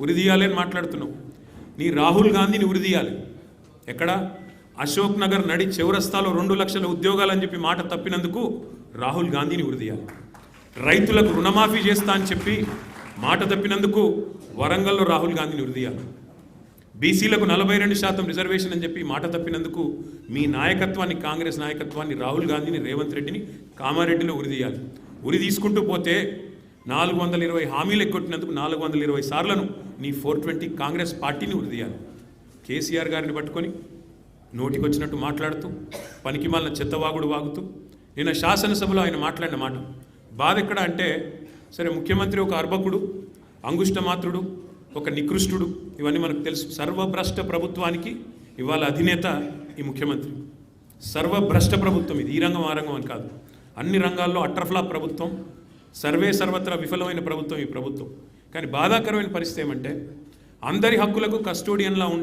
ఉరిదీయాలి అని మాట్లాడుతున్నావు. నీ రాహుల్ గాంధీని ఉరిదీయాలి. ఎక్కడ? అశోక్ నగర్ నడి చౌరస్తాలో 2 లక్షల ఉద్యోగాలని చెప్పి మాట తప్పినందుకు రాహుల్ గాంధీని ఉరిదీయాలి. రైతులకు రుణమాఫీ చేస్తా అని చెప్పి మాట తప్పినందుకు వరంగల్లో రాహుల్ గాంధీని ఉరిదీయాలి. బీసీలకు 42% రిజర్వేషన్ అని చెప్పి మాట తప్పినందుకు మీ నాయకత్వాన్ని, కాంగ్రెస్ నాయకత్వాన్ని, రాహుల్ గాంధీని, రేవంత్ రెడ్డిని కామారెడ్డిలో ఉరిదీయాలి. ఉరి తీసుకుంటూ పోతే 420 హామీలు ఎక్కొట్టినందుకు 420 సార్లను నీ 420 కాంగ్రెస్ పార్టీని ఉరిదీయాలి. కేసీఆర్ గారిని పట్టుకొని నోటికొచ్చినట్టు మాట్లాడుతూ పనికిమాలిన చెత్తవాగుడు వాగుతూ నిన్న శాసనసభలో ఆయన మాట్లాడిన మాట బాధ ఎక్కడ అంటే, సరే ముఖ్యమంత్రి ఒక అర్భకుడు, అంగుష్టమాత్రుడు, ఒక నికృష్టుడు, ఇవన్నీ మనకు తెలుసు. సర్వభ్రష్ట ప్రభుత్వానికి ఇవాళ అధినేత ఈ ముఖ్యమంత్రి. సర్వభ్రష్ట ప్రభుత్వం ఇది. ఈ రంగం ఆ రంగం అని కాదు, అన్ని రంగాల్లో అట్రఫ్లాప్ ప్రభుత్వం, సర్వత్రా విఫలమైన ప్రభుత్వం ఈ ప్రభుత్వం. కానీ బాధాకరమైన పరిస్థితి ఏమంటే, అందరి హక్కులకు కస్టోడియన్లా ఉండాలి.